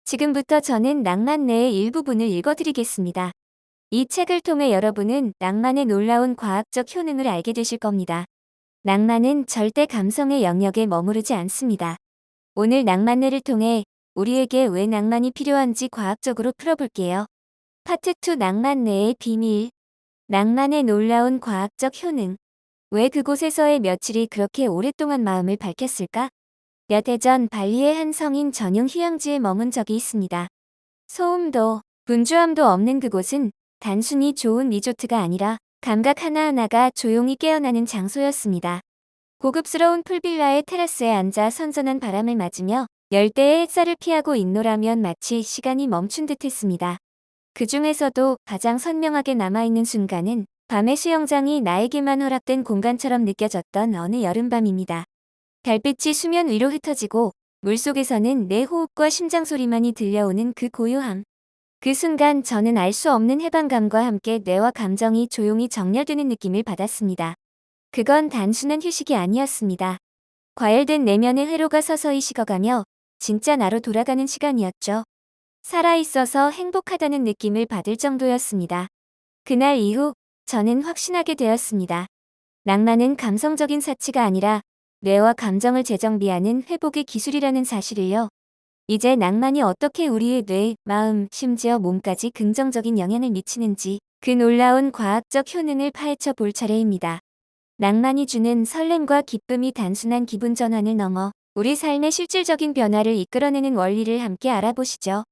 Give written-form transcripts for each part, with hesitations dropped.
지금부터 저는 낭만내의 일부분을 읽어드리겠습니다. 이 책을 통해 여러분은 낭만의 놀라운 과학적 효능을 알게 되실 겁니다. 낭만은 절대 감성의 영역에 머무르지 않습니다. 오늘 낭만내를 통해 우리에게 왜 낭만이 필요한지 과학적으로 풀어볼게요. 파트 2 낭만내의 비밀. 낭만의 놀라운 과학적 효능. 왜 그곳에서의 며칠이 그렇게 오랫동안 마음을 밝혔을까? 몇 해 전 발리의 한 성인 전용 휴양지에 머문 적이 있습니다. 소음도, 분주함도 없는 그곳은 단순히 좋은 리조트가 아니라 감각 하나하나가 조용히 깨어나는 장소였습니다. 고급스러운 풀빌라의 테라스에 앉아 선선한 바람을 맞으며 열대의 햇살을 피하고 있노라면 마치 시간이 멈춘 듯 했습니다. 그 중에서도 가장 선명하게 남아있는 순간은 밤의 수영장이 나에게만 허락된 공간처럼 느껴졌던 어느 여름밤입니다. 별빛이 수면 위로 흩어지고 물속에서는 내 호흡과 심장 소리만이 들려오는 그 고요함. 그 순간 저는 알 수 없는 해방감과 함께 뇌와 감정이 조용히 정렬되는 느낌을 받았습니다. 그건 단순한 휴식이 아니었습니다. 과열된 내면의 회로가 서서히 식어가며 진짜 나로 돌아가는 시간이었죠. 살아있어서 행복하다는 느낌을 받을 정도였습니다. 그날 이후 저는 확신하게 되었습니다. 낭만은 감성적인 사치가 아니라 뇌와 감정을 재정비하는 회복의 기술이라는 사실을요. 이제 낭만이 어떻게 우리의 뇌, 마음, 심지어 몸까지 긍정적인 영향을 미치는지 그 놀라운 과학적 효능을 파헤쳐 볼 차례입니다. 낭만이 주는 설렘과 기쁨이 단순한 기분 전환을 넘어 우리 삶의 실질적인 변화를 이끌어내는 원리를 함께 알아보시죠.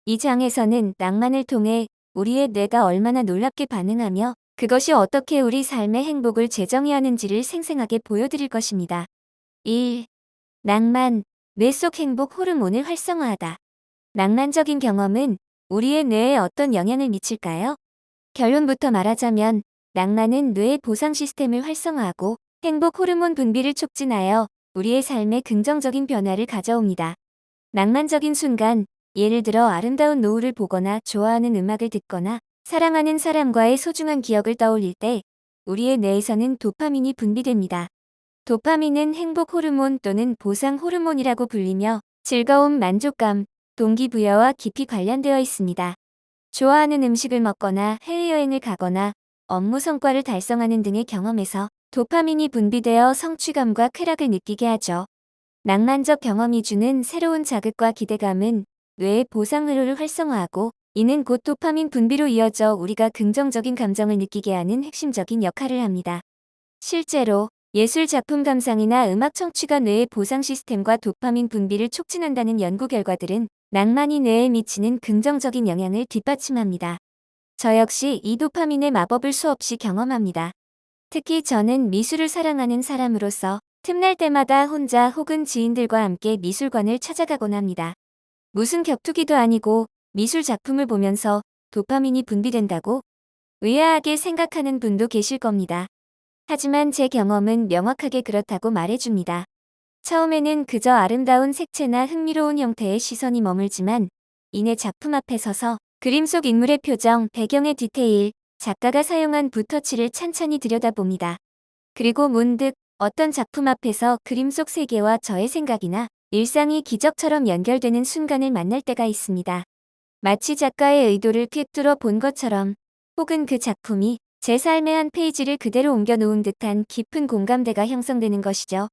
이 장에서는 낭만을 통해 우리의 뇌가 얼마나 놀랍게 반응하며 그것이 어떻게 우리 삶의 행복을 재정의하는지를 생생하게 보여드릴 것입니다. 1. 낭만, 뇌 속 행복 호르몬을 활성화하다. 낭만적인 경험은 우리의 뇌에 어떤 영향을 미칠까요? 결론부터 말하자면 낭만은 뇌의 보상 시스템을 활성화하고 행복 호르몬 분비를 촉진하여 우리의 삶에 긍정적인 변화를 가져옵니다. 낭만적인 순간, 예를 들어 아름다운 노을을 보거나 좋아하는 음악을 듣거나 사랑하는 사람과의 소중한 기억을 떠올릴 때 우리의 뇌에서는 도파민이 분비됩니다. 도파민은 행복 호르몬 또는 보상 호르몬이라고 불리며 즐거움, 만족감, 동기부여와 깊이 관련되어 있습니다. 좋아하는 음식을 먹거나 해외여행을 가거나 업무 성과를 달성하는 등의 경험에서 도파민이 분비되어 성취감과 쾌락을 느끼게 하죠. 낭만적 경험이 주는 새로운 자극과 기대감은 뇌의 보상 회로를 활성화하고 이는 곧 도파민 분비로 이어져 우리가 긍정적인 감정을 느끼게 하는 핵심적인 역할을 합니다. 실제로 예술 작품 감상이나 음악 청취가 뇌의 보상 시스템과 도파민 분비를 촉진한다는 연구 결과들은 낭만이 뇌에 미치는 긍정적인 영향을 뒷받침합니다. 저 역시 이 도파민의 마법을 수없이 경험합니다. 특히 저는 미술을 사랑하는 사람으로서 틈날 때마다 혼자 혹은 지인들과 함께 미술관을 찾아가곤 합니다. 무슨 격투기도 아니고 미술 작품을 보면서 도파민이 분비된다고 의아하게 생각하는 분도 계실 겁니다. 하지만 제 경험은 명확하게 그렇다고 말해줍니다. 처음에는 그저 아름다운 색채나 흥미로운 형태의 시선이 머물지만 이내 작품 앞에 서서 그림 속 인물의 표정, 배경의 디테일, 작가가 사용한 붓터치를 찬찬히 들여다봅니다. 그리고 문득 어떤 작품 앞에서 그림 속 세계와 저의 생각이나 일상이 기적처럼 연결되는 순간을 만날 때가 있습니다. 마치 작가의 의도를 꿰뚫어 본 것처럼 혹은 그 작품이 제 삶의 한 페이지를 그대로 옮겨놓은 듯한 깊은 공감대가 형성되는 것이죠.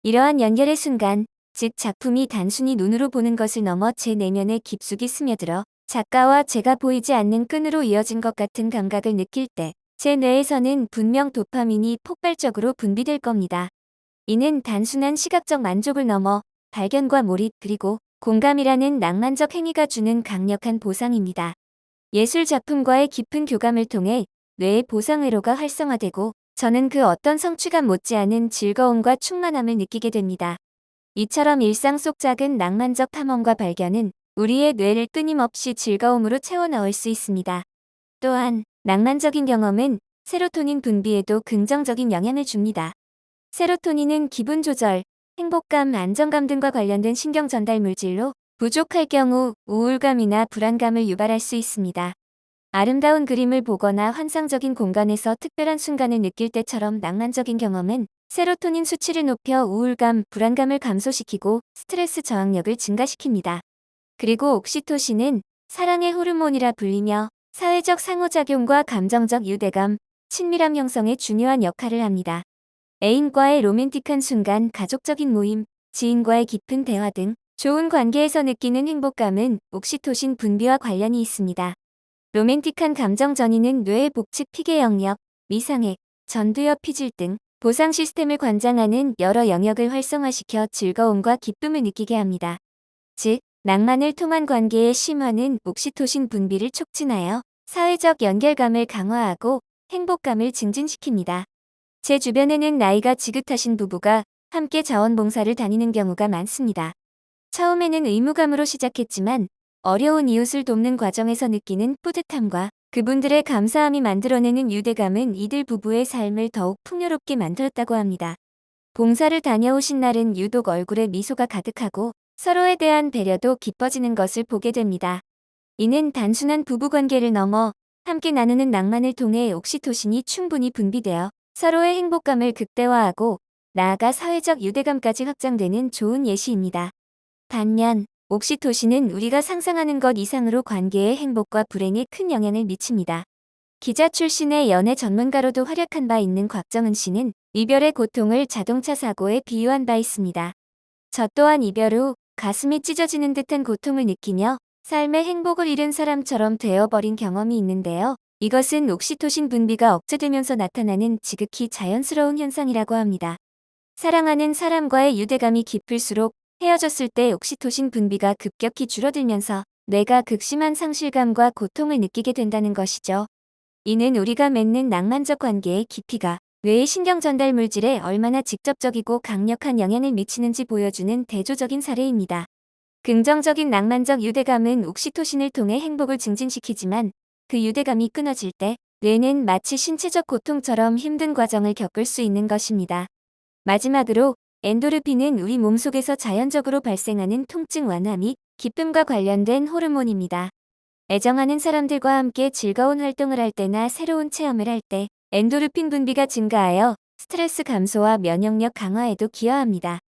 이러한 연결의 순간, 즉 작품이 단순히 눈으로 보는 것을 넘어 제 내면에 깊숙이 스며들어 작가와 제가 보이지 않는 끈으로 이어진 것 같은 감각을 느낄 때 제 뇌에서는 분명 도파민이 폭발적으로 분비될 겁니다. 이는 단순한 시각적 만족을 넘어 발견과 몰입 그리고 공감이라는 낭만적 행위가 주는 강력한 보상입니다. 예술 작품과의 깊은 교감을 통해 뇌의 보상 회로가 활성화되고 저는 그 어떤 성취감 못지않은 즐거움과 충만함을 느끼게 됩니다. 이처럼 일상 속 작은 낭만적 탐험과 발견은 우리의 뇌를 끊임없이 즐거움으로 채워 넣을 수 있습니다. 또한 낭만적인 경험은 세로토닌 분비에도 긍정적인 영향을 줍니다. 세로토닌은 기분 조절, 행복감, 안정감 등과 관련된 신경 전달 물질로 부족할 경우 우울감이나 불안감을 유발할 수 있습니다. 아름다운 그림을 보거나 환상적인 공간에서 특별한 순간을 느낄 때처럼 낭만적인 경험은 세로토닌 수치를 높여 우울감, 불안감을 감소시키고 스트레스 저항력을 증가시킵니다. 그리고 옥시토신은 사랑의 호르몬이라 불리며 사회적 상호작용과 감정적 유대감, 친밀함 형성에 중요한 역할을 합니다. 애인과의 로맨틱한 순간, 가족적인 모임, 지인과의 깊은 대화 등 좋은 관계에서 느끼는 행복감은 옥시토신 분비와 관련이 있습니다. 로맨틱한 감정 전이는 뇌의 복측 피계 영역, 미상액, 전두엽 피질 등 보상 시스템을 관장하는 여러 영역을 활성화시켜 즐거움과 기쁨을 느끼게 합니다. 즉, 낭만을 통한 관계의 심화는 옥시토신 분비를 촉진하여 사회적 연결감을 강화하고 행복감을 증진시킵니다. 제 주변에는 나이가 지긋하신 부부가 함께 자원봉사를 다니는 경우가 많습니다. 처음에는 의무감으로 시작했지만 어려운 이웃을 돕는 과정에서 느끼는 뿌듯함과 그분들의 감사함이 만들어내는 유대감은 이들 부부의 삶을 더욱 풍요롭게 만들었다고 합니다. 봉사를 다녀오신 날은 유독 얼굴에 미소가 가득하고 서로에 대한 배려도 깊어지는 것을 보게 됩니다. 이는 단순한 부부관계를 넘어 함께 나누는 낭만을 통해 옥시토신이 충분히 분비되어 서로의 행복감을 극대화하고 나아가 사회적 유대감까지 확장되는 좋은 예시입니다. 반면 옥시토신은 우리가 상상하는 것 이상으로 관계의 행복과 불행에 큰 영향을 미칩니다. 기자 출신의 연애 전문가로도 활약한 바 있는 곽정은 씨는 이별의 고통을 자동차 사고에 비유한 바 있습니다. 저 또한 이별 후 가슴이 찢어지는 듯한 고통을 느끼며 삶의 행복을 잃은 사람처럼 되어버린 경험이 있는데요. 이것은 옥시토신 분비가 억제되면서 나타나는 지극히 자연스러운 현상이라고 합니다. 사랑하는 사람과의 유대감이 깊을수록 헤어졌을 때 옥시토신 분비가 급격히 줄어들면서 뇌가 극심한 상실감과 고통을 느끼게 된다는 것이죠. 이는 우리가 맺는 낭만적 관계의 깊이가 뇌의 신경 전달 물질에 얼마나 직접적이고 강력한 영향을 미치는지 보여주는 대조적인 사례입니다. 긍정적인 낭만적 유대감은 옥시토신을 통해 행복을 증진시키지만 그 유대감이 끊어질 때 뇌는 마치 신체적 고통처럼 힘든 과정을 겪을 수 있는 것입니다. 마지막으로 엔도르핀은 우리 몸속에서 자연적으로 발생하는 통증 완화 및 기쁨과 관련된 호르몬입니다. 애정하는 사람들과 함께 즐거운 활동을 할 때나 새로운 체험을 할 때 엔도르핀 분비가 증가하여 스트레스 감소와 면역력 강화에도 기여합니다.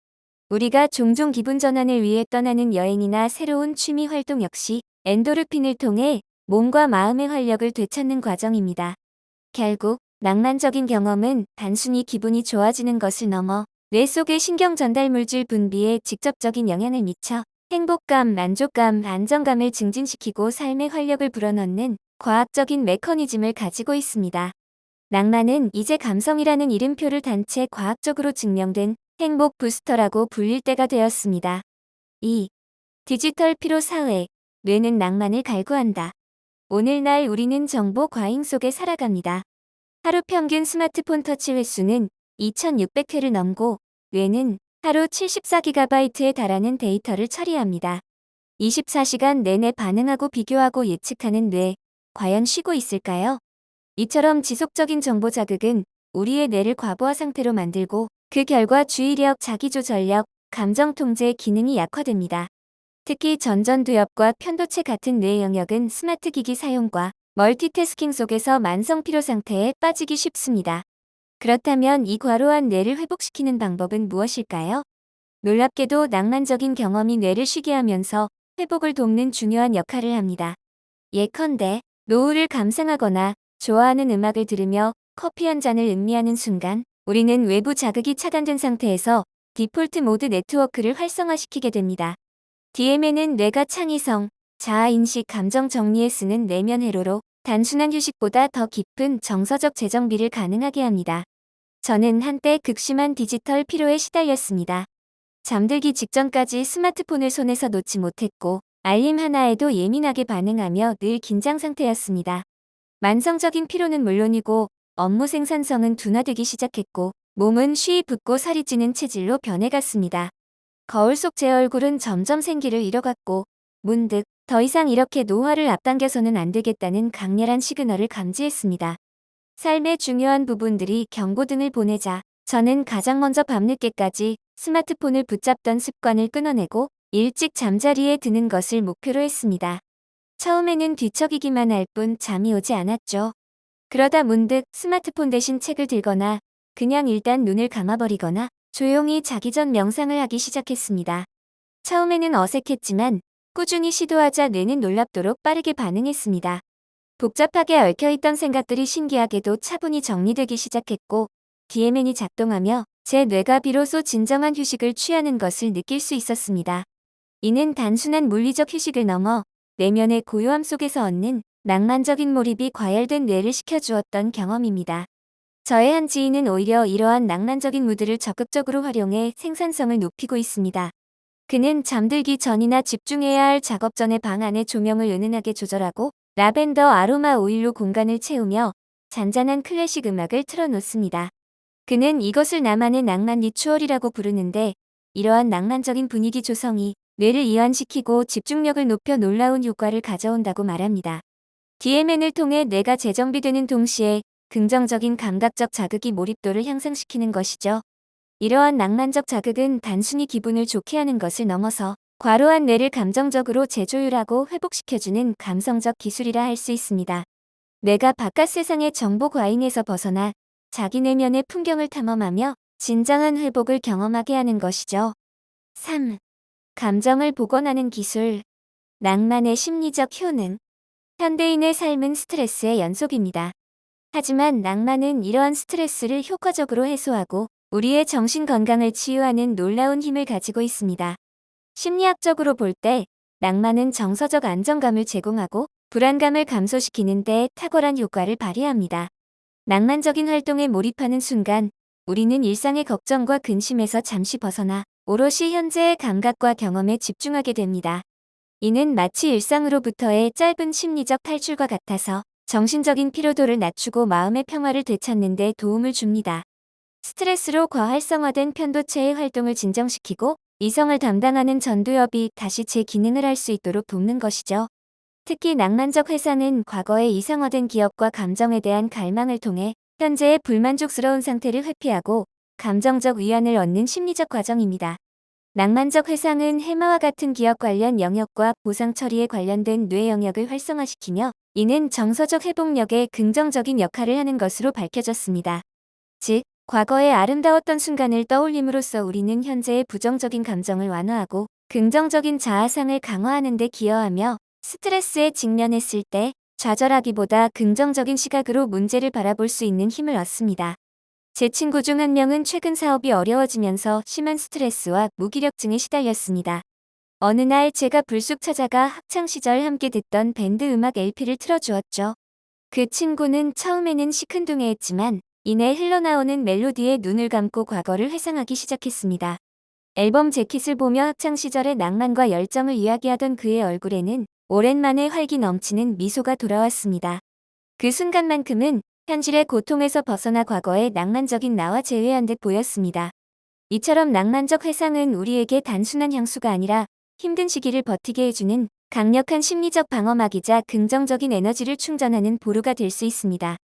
우리가 종종 기분 전환을 위해 떠나는 여행이나 새로운 취미 활동 역시 엔도르핀을 통해 몸과 마음의 활력을 되찾는 과정입니다. 결국 낭만적인 경험은 단순히 기분이 좋아지는 것을 넘어 뇌 속의 신경 전달 물질 분비에 직접적인 영향을 미쳐 행복감, 만족감, 안정감을 증진시키고 삶의 활력을 불어넣는 과학적인 메커니즘을 가지고 있습니다. 낭만은 이제 감성이라는 이름표를 단 채 과학적으로 증명된 행복 부스터라고 불릴 때가 되었습니다. 2. 디지털 피로 사회. 뇌는 낭만을 갈구한다. 오늘날 우리는 정보 과잉 속에 살아갑니다. 하루 평균 스마트폰 터치 횟수는 2600회를 넘고 뇌는 하루 74GB에 달하는 데이터를 처리합니다. 24시간 내내 반응하고 비교하고 예측하는 뇌, 과연 쉬고 있을까요? 이처럼 지속적인 정보 자극은 우리의 뇌를 과부하 상태로 만들고 그 결과 주의력, 자기조절력, 감정 통제 기능이 약화됩니다. 특히 전전두엽과 편도체 같은 뇌 영역은 스마트 기기 사용과 멀티태스킹 속에서 만성 피로 상태에 빠지기 쉽습니다. 그렇다면 이 과로한 뇌를 회복시키는 방법은 무엇일까요? 놀랍게도 낭만적인 경험이 뇌를 쉬게 하면서 회복을 돕는 중요한 역할을 합니다. 예컨대 노을을 감상하거나 좋아하는 음악을 들으며 커피 한 잔을 음미하는 순간 우리는 외부 자극이 차단된 상태에서 디폴트 모드 네트워크를 활성화시키게 됩니다. DMA는 뇌가 창의성, 자아인식, 감정 정리에 쓰는 내면 회로로 단순한 휴식보다 더 깊은 정서적 재정비를 가능하게 합니다. 저는 한때 극심한 디지털 피로에 시달렸습니다. 잠들기 직전까지 스마트폰을 손에서 놓지 못했고 알림 하나에도 예민하게 반응하며 늘 긴장 상태였습니다. 만성적인 피로는 물론이고 업무 생산성은 둔화되기 시작했고 몸은 쉬이 붓고 살이 찌는 체질로 변해갔습니다. 거울 속 제 얼굴은 점점 생기를 잃어갔고 문득 더 이상 이렇게 노화를 앞당겨서는 안 되겠다는 강렬한 시그널을 감지했습니다. 삶의 중요한 부분들이 경고등을 보내자 저는 가장 먼저 밤늦게까지 스마트폰을 붙잡던 습관을 끊어내고 일찍 잠자리에 드는 것을 목표로 했습니다. 처음에는 뒤척이기만 할 뿐 잠이 오지 않았죠. 그러다 문득 스마트폰 대신 책을 들거나 그냥 일단 눈을 감아버리거나 조용히 자기 전 명상을 하기 시작했습니다. 처음에는 어색했지만 꾸준히 시도하자 뇌는 놀랍도록 빠르게 반응했습니다. 복잡하게 얽혀있던 생각들이 신기하게도 차분히 정리되기 시작했고 DMN이 작동하며 제 뇌가 비로소 진정한 휴식을 취하는 것을 느낄 수 있었습니다. 이는 단순한 물리적 휴식을 넘어 내면의 고요함 속에서 얻는 낭만적인 몰입이 과열된 뇌를 식혀주었던 경험입니다. 저의 한 지인은 오히려 이러한 낭만적인 무드를 적극적으로 활용해 생산성을 높이고 있습니다. 그는 잠들기 전이나 집중해야 할 작업 전에 방 안의 조명을 은은하게 조절하고 라벤더 아로마 오일로 공간을 채우며 잔잔한 클래식 음악을 틀어놓습니다. 그는 이것을 나만의 낭만 리추얼이라고 부르는데 이러한 낭만적인 분위기 조성이 뇌를 이완시키고 집중력을 높여 놀라운 효과를 가져온다고 말합니다. DMN을 통해 뇌가 재정비되는 동시에 긍정적인 감각적 자극이 몰입도를 향상시키는 것이죠. 이러한 낭만적 자극은 단순히 기분을 좋게 하는 것을 넘어서 과로한 뇌를 감정적으로 재조율하고 회복시켜주는 감성적 기술이라 할 수 있습니다. 뇌가 바깥 세상의 정보 과잉에서 벗어나 자기 내면의 풍경을 탐험하며 진정한 회복을 경험하게 하는 것이죠. 3. 감정을 복원하는 기술. 낭만의 심리적 효능. 현대인의 삶은 스트레스의 연속입니다. 하지만 낭만은 이러한 스트레스를 효과적으로 해소하고 우리의 정신 건강을 치유하는 놀라운 힘을 가지고 있습니다. 심리학적으로 볼 때 낭만은 정서적 안정감을 제공하고 불안감을 감소시키는 데 탁월한 효과를 발휘합니다. 낭만적인 활동에 몰입하는 순간 우리는 일상의 걱정과 근심에서 잠시 벗어나 오롯이 현재의 감각과 경험에 집중하게 됩니다. 이는 마치 일상으로부터의 짧은 심리적 탈출과 같아서 정신적인 피로도를 낮추고 마음의 평화를 되찾는 데 도움을 줍니다. 스트레스로 과활성화된 편도체의 활동을 진정시키고 이성을 담당하는 전두엽이 다시 제 기능을 할 수 있도록 돕는 것이죠. 특히 낭만적 회상은 과거의 이상화된 기억과 감정에 대한 갈망을 통해 현재의 불만족스러운 상태를 회피하고 감정적 위안을 얻는 심리적 과정입니다. 낭만적 회상은 해마와 같은 기억 관련 영역과 보상 처리에 관련된 뇌 영역을 활성화시키며 이는 정서적 회복력에 긍정적인 역할을 하는 것으로 밝혀졌습니다. 즉, 과거의 아름다웠던 순간을 떠올림으로써 우리는 현재의 부정적인 감정을 완화하고 긍정적인 자아상을 강화하는 데 기여하며 스트레스에 직면했을 때 좌절하기보다 긍정적인 시각으로 문제를 바라볼 수 있는 힘을 얻습니다. 제 친구 중 한 명은 최근 사업이 어려워지면서 심한 스트레스와 무기력증에 시달렸습니다. 어느 날 제가 불쑥 찾아가 학창시절 함께 듣던 밴드 음악 LP를 틀어주었죠. 그 친구는 처음에는 시큰둥해했지만 이내 흘러나오는 멜로디에 눈을 감고 과거를 회상하기 시작했습니다. 앨범 재킷을 보며 학창시절의 낭만과 열정을 이야기하던 그의 얼굴에는 오랜만에 활기 넘치는 미소가 돌아왔습니다. 그 순간만큼은 현실의 고통에서 벗어나 과거의 낭만적인 나와 재회한 듯 보였습니다. 이처럼 낭만적 회상은 우리에게 단순한 향수가 아니라 힘든 시기를 버티게 해주는 강력한 심리적 방어막이자 긍정적인 에너지를 충전하는 보루가 될 수 있습니다.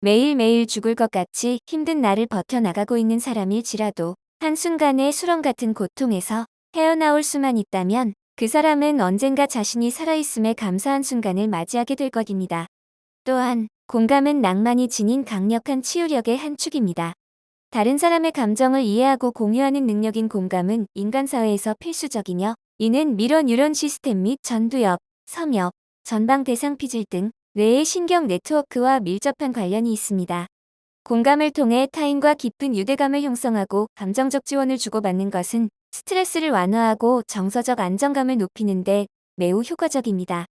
매일매일 죽을 것 같이 힘든 날을 버텨나가고 있는 사람일지라도 한순간의 수렁 같은 고통에서 헤어나올 수만 있다면 그 사람은 언젠가 자신이 살아있음에 감사한 순간을 맞이하게 될 것입니다. 또한 공감은 낭만이 지닌 강력한 치유력의 한 축입니다. 다른 사람의 감정을 이해하고 공유하는 능력인 공감은 인간 사회에서 필수적이며 이는 미러 뉴런 시스템 및 전두엽, 섬엽, 전방 대상 피질 등 뇌의 신경 네트워크와 밀접한 관련이 있습니다. 공감을 통해 타인과 깊은 유대감을 형성하고 감정적 지원을 주고받는 것은 스트레스를 완화하고 정서적 안정감을 높이는 데 매우 효과적입니다.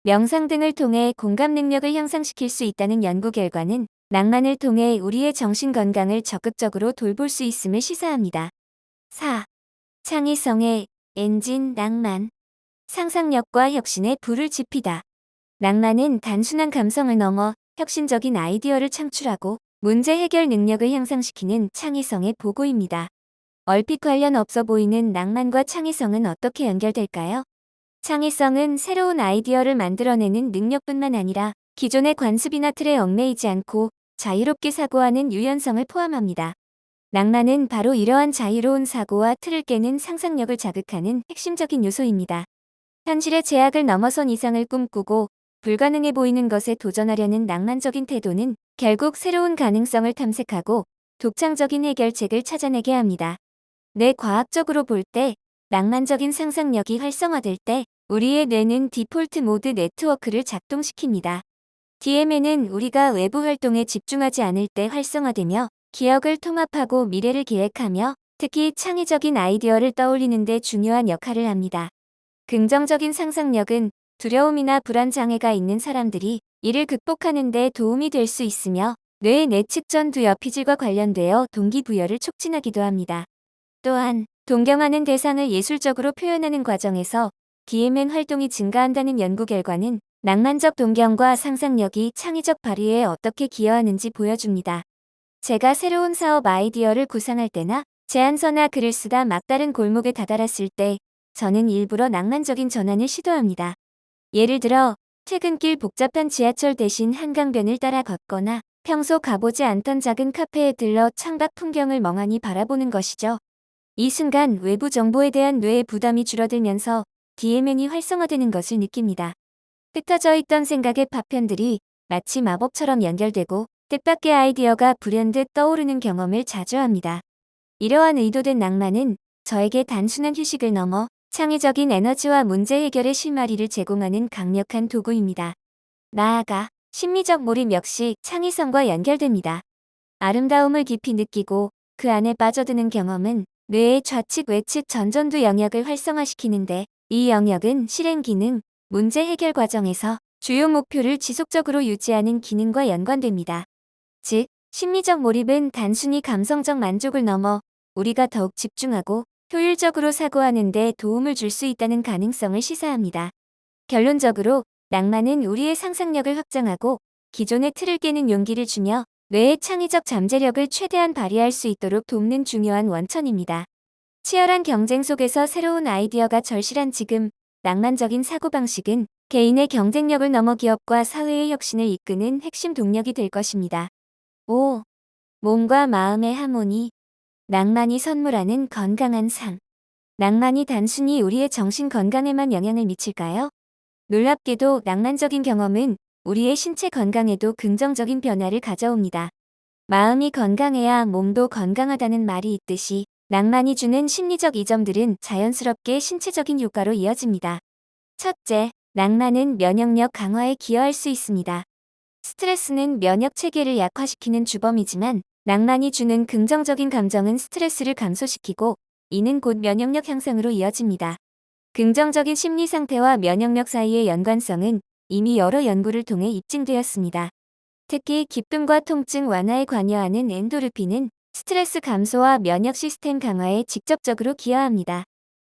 명상 등을 통해 공감 능력을 향상시킬 수 있다는 연구 결과는 낭만을 통해 우리의 정신 건강을 적극적으로 돌볼 수 있음을 시사합니다. 4. 창의성의 엔진 낭만. 상상력과 혁신의 불을 지피다. 낭만은 단순한 감성을 넘어 혁신적인 아이디어를 창출하고 문제 해결 능력을 향상시키는 창의성의 보고입니다. 얼핏 관련 없어 보이는 낭만과 창의성은 어떻게 연결될까요? 창의성은 새로운 아이디어를 만들어내는 능력뿐만 아니라 기존의 관습이나 틀에 얽매이지 않고 자유롭게 사고하는 유연성을 포함합니다. 낭만은 바로 이러한 자유로운 사고와 틀을 깨는 상상력을 자극하는 핵심적인 요소입니다. 현실의 제약을 넘어선 이상을 꿈꾸고 불가능해 보이는 것에 도전하려는 낭만적인 태도는 결국 새로운 가능성을 탐색하고 독창적인 해결책을 찾아내게 합니다. 뇌과학적으로 볼 때 낭만적인 상상력이 활성화될 때 우리의 뇌는 디폴트 모드 네트워크를 작동시킵니다. DMN은 우리가 외부 활동에 집중하지 않을 때 활성화되며 기억을 통합하고 미래를 기획하며 특히 창의적인 아이디어를 떠올리는 데 중요한 역할을 합니다. 긍정적인 상상력은 두려움이나 불안 장애가 있는 사람들이 이를 극복하는 데 도움이 될 수 있으며 뇌의 내측전 두여피질과 관련되어 동기부여를 촉진하기도 합니다. 또한 동경하는 대상을 예술적으로 표현하는 과정에서 DMN 활동이 증가한다는 연구 결과는 낭만적 동경과 상상력이 창의적 발휘에 어떻게 기여하는지 보여줍니다. 제가 새로운 사업 아이디어를 구상할 때나 제안서나 글을 쓰다 막다른 골목에 다다랐을 때 저는 일부러 낭만적인 전환을 시도합니다. 예를 들어 퇴근길 복잡한 지하철 대신 한강변을 따라 걷거나 평소 가보지 않던 작은 카페에 들러 창밖 풍경을 멍하니 바라보는 것이죠. 이 순간 외부 정보에 대한 뇌의 부담이 줄어들면서 DMN이 활성화되는 것을 느낍니다. 흩어져 있던 생각의 파편들이 마치 마법처럼 연결되고 뜻밖의 아이디어가 불현듯 떠오르는 경험을 자주 합니다. 이러한 의도된 낭만은 저에게 단순한 휴식을 넘어 창의적인 에너지와 문제 해결의 실마리를 제공하는 강력한 도구입니다. 나아가 심리적 몰입 역시 창의성과 연결됩니다. 아름다움을 깊이 느끼고 그 안에 빠져드는 경험은 뇌의 좌측 외측 전전두 영역을 활성화시키는데 이 영역은 실행 기능, 문제 해결 과정에서 주요 목표를 지속적으로 유지하는 기능과 연관됩니다. 즉, 심리적 몰입은 단순히 감성적 만족을 넘어 우리가 더욱 집중하고 효율적으로 사고하는 데 도움을 줄 수 있다는 가능성을 시사합니다. 결론적으로 낭만은 우리의 상상력을 확장하고 기존의 틀을 깨는 용기를 주며 뇌의 창의적 잠재력을 최대한 발휘할 수 있도록 돕는 중요한 원천입니다. 치열한 경쟁 속에서 새로운 아이디어가 절실한 지금, 낭만적인 사고방식은 개인의 경쟁력을 넘어 기업과 사회의 혁신을 이끄는 핵심 동력이 될 것입니다. 5. 몸과 마음의 하모니. 낭만이 선물하는 건강한 삶. 낭만이 단순히 우리의 정신 건강에만 영향을 미칠까요? 놀랍게도 낭만적인 경험은 우리의 신체 건강에도 긍정적인 변화를 가져옵니다. 마음이 건강해야 몸도 건강하다는 말이 있듯이 낭만이 주는 심리적 이점들은 자연스럽게 신체적인 효과로 이어집니다. 첫째, 낭만은 면역력 강화에 기여할 수 있습니다. 스트레스는 면역 체계를 약화시키는 주범이지만 낭만이 주는 긍정적인 감정은 스트레스를 감소시키고 이는 곧 면역력 향상으로 이어집니다. 긍정적인 심리 상태와 면역력 사이의 연관성은 이미 여러 연구를 통해 입증되었습니다. 특히 기쁨과 통증 완화에 관여하는 엔도르핀은 스트레스 감소와 면역 시스템 강화에 직접적으로 기여합니다.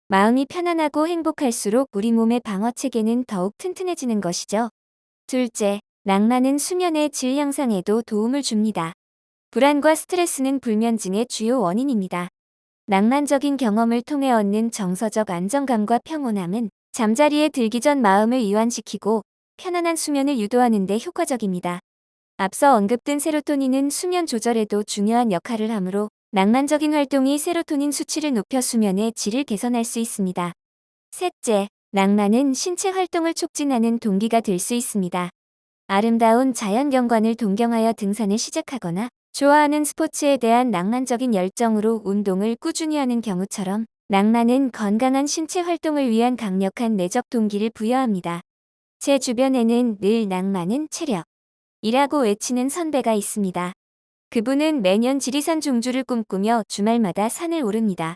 마음이 편안하고 행복할수록 우리 몸의 방어 체계는 더욱 튼튼해지는 것이죠. 둘째, 낭만은 수면의 질 향상에도 도움을 줍니다. 불안과 스트레스는 불면증의 주요 원인입니다. 낭만적인 경험을 통해 얻는 정서적 안정감과 평온함은 잠자리에 들기 전 마음을 이완시키고 편안한 수면을 유도하는 데 효과적입니다. 앞서 언급된 세로토닌은 수면 조절에도 중요한 역할을 하므로 낭만적인 활동이 세로토닌 수치를 높여 수면의 질을 개선할 수 있습니다. 셋째, 낭만은 신체 활동을 촉진하는 동기가 될 수 있습니다. 아름다운 자연 경관을 동경하여 등산을 시작하거나 좋아하는 스포츠에 대한 낭만적인 열정으로 운동을 꾸준히 하는 경우처럼 낭만은 건강한 신체 활동을 위한 강력한 내적 동기를 부여합니다. 제 주변에는 늘 낭만은 체력이라고 외치는 선배가 있습니다. 그분은 매년 지리산 종주를 꿈꾸며 주말마다 산을 오릅니다.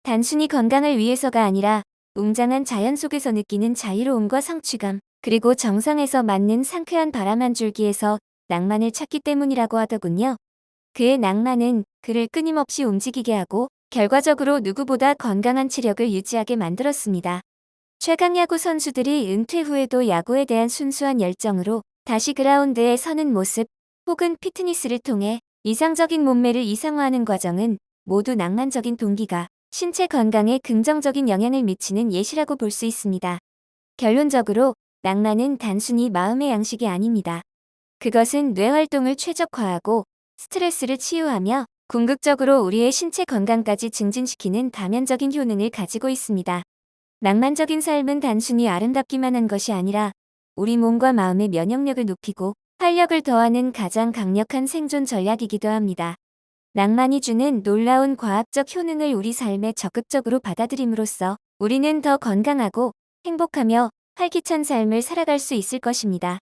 단순히 건강을 위해서가 아니라 웅장한 자연 속에서 느끼는 자유로움과 성취감, 그리고 정상에서 맞는 상쾌한 바람 한 줄기에서 낭만을 찾기 때문이라고 하더군요. 그의 낭만은 그를 끊임없이 움직이게 하고 결과적으로 누구보다 건강한 체력을 유지하게 만들었습니다. 최강 야구 선수들이 은퇴 후에도 야구에 대한 순수한 열정으로 다시 그라운드에 서는 모습 혹은 피트니스를 통해 이상적인 몸매를 이상화하는 과정은 모두 낭만적인 동기가 신체 건강에 긍정적인 영향을 미치는 예시라고 볼 수 있습니다. 결론적으로 낭만은 단순히 마음의 양식이 아닙니다. 그것은 뇌 활동을 최적화하고 스트레스를 치유하며 궁극적으로 우리의 신체 건강까지 증진시키는 다면적인 효능을 가지고 있습니다. 낭만적인 삶은 단순히 아름답기만 한 것이 아니라 우리 몸과 마음의 면역력을 높이고 활력을 더하는 가장 강력한 생존 전략이기도 합니다. 낭만이 주는 놀라운 과학적 효능을 우리 삶에 적극적으로 받아들임으로써 우리는 더 건강하고 행복하며 활기찬 삶을 살아갈 수 있을 것입니다.